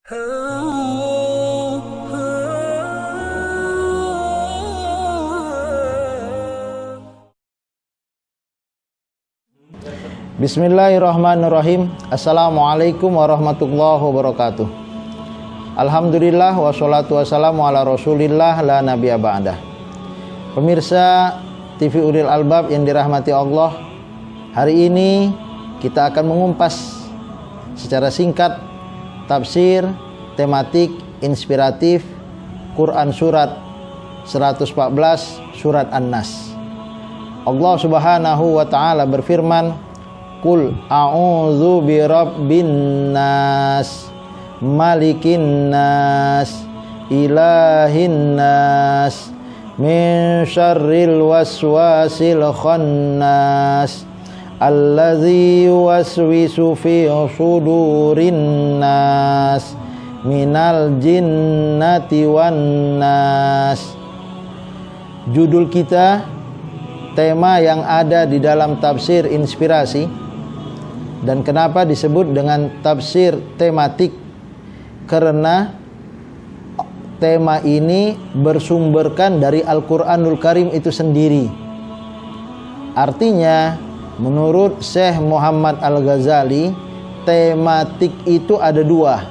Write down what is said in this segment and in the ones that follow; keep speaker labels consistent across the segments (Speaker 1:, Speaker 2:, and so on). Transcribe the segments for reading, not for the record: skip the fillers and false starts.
Speaker 1: Bismillahirrahmanirrahim. Assalamualaikum warahmatullahi wabarakatuh. Alhamdulillah wassalatu wassalamu ala rasulillah la nabiyya ba'dah. Pemirsa TV Ulil Albab yang dirahmati Allah, hari ini kita akan mengupas secara singkat tafsir tematik inspiratif Quran surat 114 surat An-Nas. Allah Subhanahu wa taala berfirman, Qul a'udzu birabbin nas, malikin nas, ilahin nas, min syarril waswasil khannas, allazi yuwaswisu fi sudurin nas, minal jinnati wan nas. Judul kita, tema yang ada di dalam tafsir inspirasi. Dan kenapa disebut dengan tafsir tematik? Karena tema ini bersumberkan dari Al-Quranul Karim itu sendiri. Artinya, menurut Syekh Muhammad Al-Ghazali, tematik itu ada dua.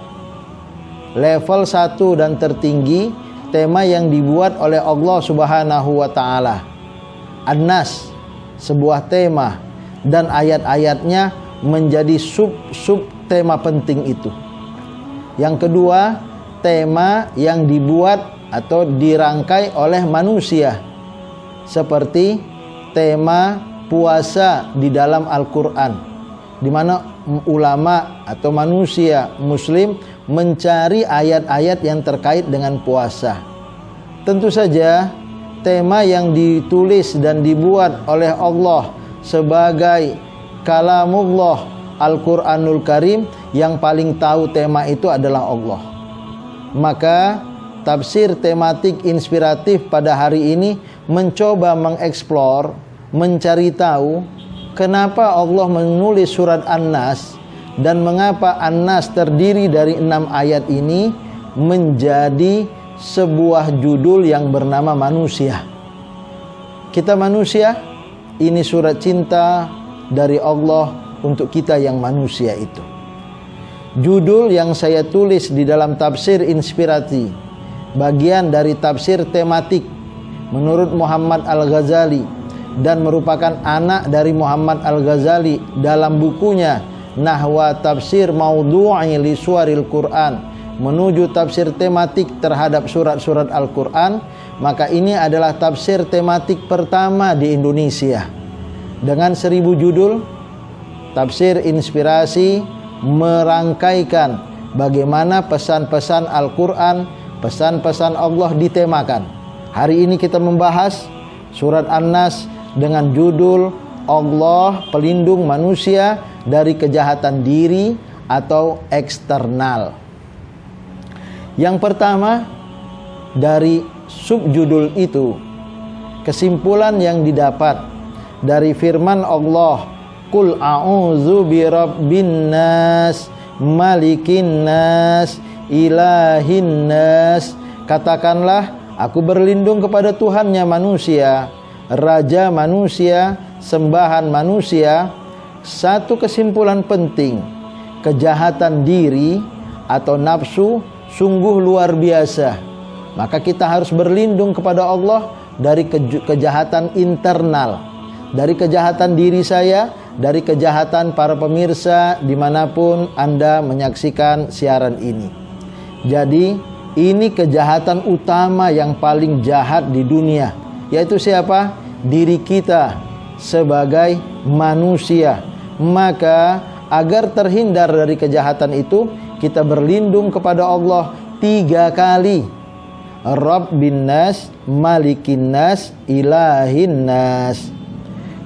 Speaker 1: Level 1 dan tertinggi, tema yang dibuat oleh Allah Subhanahu wa ta'ala. An-Nas, sebuah tema, dan ayat-ayatnya menjadi sub tema penting itu. Yang kedua, tema yang dibuat atau dirangkai oleh manusia, seperti tema puasa di dalam Al-Quran, di mana ulama atau manusia muslim mencari ayat-ayat yang terkait dengan puasa. Tentu saja tema yang ditulis dan dibuat oleh Allah sebagai kalamullah Al-Quranul Karim, yang paling tahu tema itu adalah Allah. Maka tafsir tematik inspiratif pada hari ini mencoba mengeksplor, mencari tahu kenapa Allah menulis surat An-Nas dan mengapa An-Nas terdiri dari 6 ayat ini menjadi sebuah judul yang bernama manusia. Kita manusia, ini surat cinta dari Allah untuk kita yang manusia itu. Judul yang saya tulis di dalam tafsir inspirasi, bagian dari tafsir tematik menurut Muhammad Al-Ghazali, dan merupakan anak dari Muhammad Al-Ghazali dalam bukunya Nahwa Tafsir Maudhu'i li Suwaril Quran, menuju tafsir tematik terhadap surat-surat Al-Quran. Maka ini adalah tafsir tematik pertama di Indonesia dengan 1000 judul. Tafsir inspirasi merangkaikan bagaimana pesan-pesan Al-Quran, pesan-pesan Allah ditemakan. Hari ini kita membahas surat An-Nas dengan judul Allah pelindung manusia dari kejahatan diri atau eksternal. Yang pertama dari subjudul itu, kesimpulan yang didapat dari firman Allah, Qul a'udzu birabbin nas, malikin nas, ilahin nas. Katakanlah, aku berlindung kepada Tuhannya manusia, raja manusia, sembahan manusia. Satu kesimpulan penting, kejahatan diri atau nafsu sungguh luar biasa. Maka kita harus berlindung kepada Allah dari kejahatan internal, dari kejahatan diri saya, dari kejahatan para pemirsa dimanapun Anda menyaksikan siaran ini. Jadi ini kejahatan utama yang paling jahat di dunia, yaitu siapa? Diri kita sebagai manusia. Maka agar terhindar dari kejahatan itu, kita berlindung kepada Allah 3 kali. Rabbin nas, malikin nas, ilahin nas.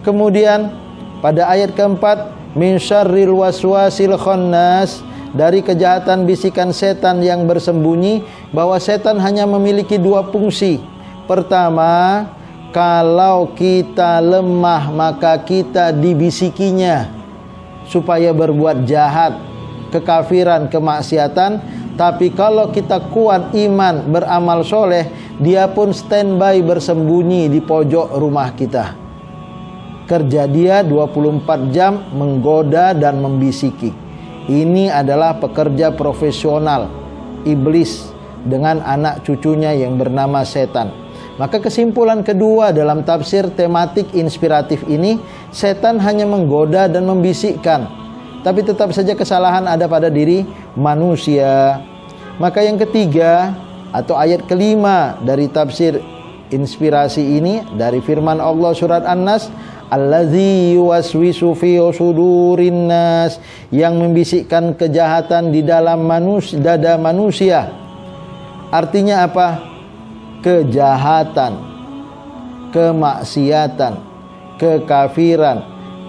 Speaker 1: Kemudian pada ayat keempat, min syarril waswasil khannas, dari kejahatan bisikan setan yang bersembunyi, bahwa setan hanya memiliki 2 fungsi. Pertama, kalau kita lemah maka kita dibisikinya supaya berbuat jahat, kekafiran, kemaksiatan. Tapi kalau kita kuat iman, beramal soleh, dia pun standby bersembunyi di pojok rumah kita. Kerja dia 24 jam menggoda dan membisiki. Ini adalah pekerja profesional iblis dengan anak cucunya yang bernama setan. Maka kesimpulan kedua dalam tafsir tematik inspiratif ini, setan hanya menggoda dan membisikkan, tapi tetap saja kesalahan ada pada diri manusia. Maka yang ketiga atau ayat kelima dari tafsir inspirasi ini dari firman Allah surat An-Nas, allazi yuwaswisu fi sudurin nas, yang membisikkan kejahatan di dalam dada manusia. Artinya apa? Kejahatan, kemaksiatan, kekafiran,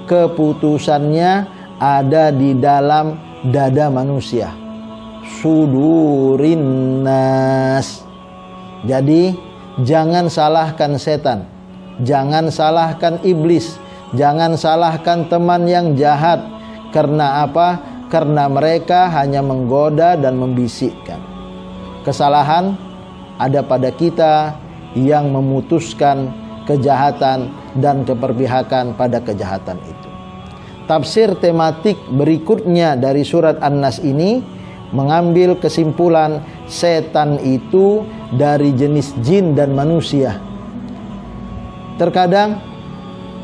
Speaker 1: keputusannya ada di dalam dada manusia. Sudurin nas. Jadi jangan salahkan setan, jangan salahkan iblis, jangan salahkan teman yang jahat. Karena apa? Karena mereka hanya menggoda dan membisikkan. Kesalahan ada pada kita yang memutuskan kejahatan dan keperpihakan pada kejahatan itu. Tafsir tematik berikutnya dari surat An-Nas ini mengambil kesimpulan setan itu dari jenis jin dan manusia. Terkadang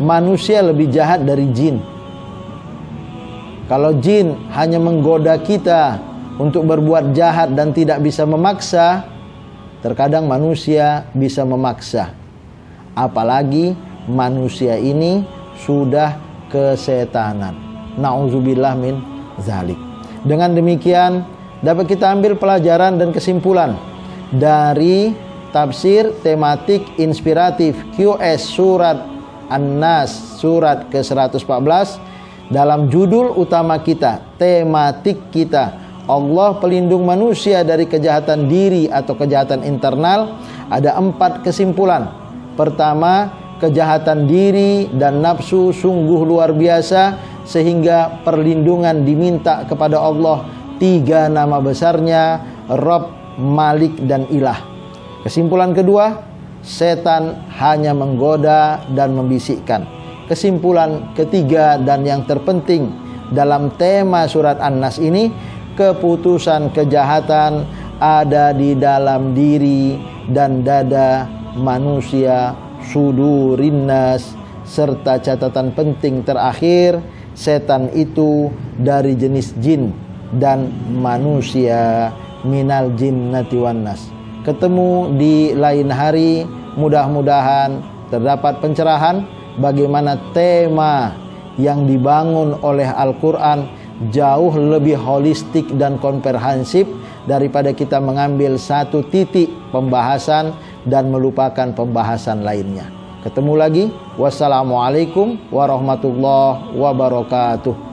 Speaker 1: manusia lebih jahat dari jin. Kalau jin hanya menggoda kita untuk berbuat jahat dan tidak bisa memaksa, terkadang manusia bisa memaksa. Apalagi manusia ini sudah kesetanan. Na'udzubillah min zalik. Dengan demikian dapat kita ambil pelajaran dan kesimpulan dari tafsir tematik inspiratif QS surat An-Nas surat ke-114 dalam judul utama kita, tematik kita, Allah pelindung manusia dari kejahatan diri atau kejahatan internal. Ada 4 kesimpulan. Pertama, kejahatan diri dan nafsu sungguh luar biasa sehingga perlindungan diminta kepada Allah. 3 nama besarnya, Rabb, Malik, dan Ilah. Kesimpulan kedua, setan hanya menggoda dan membisikkan. Kesimpulan ketiga dan yang terpenting dalam tema surat An-Nas ini, keputusan kejahatan ada di dalam diri dan dada manusia, sudurin nas. Serta catatan penting terakhir, setan itu dari jenis jin dan manusia, minal jinnati wan nas. Ketemu di lain hari, mudah-mudahan terdapat pencerahan bagaimana tema yang dibangun oleh Al-Quran jauh lebih holistik dan komprehensif daripada kita mengambil satu titik pembahasan dan melupakan pembahasan lainnya. Ketemu lagi. Wassalamualaikum warahmatullahi wabarakatuh.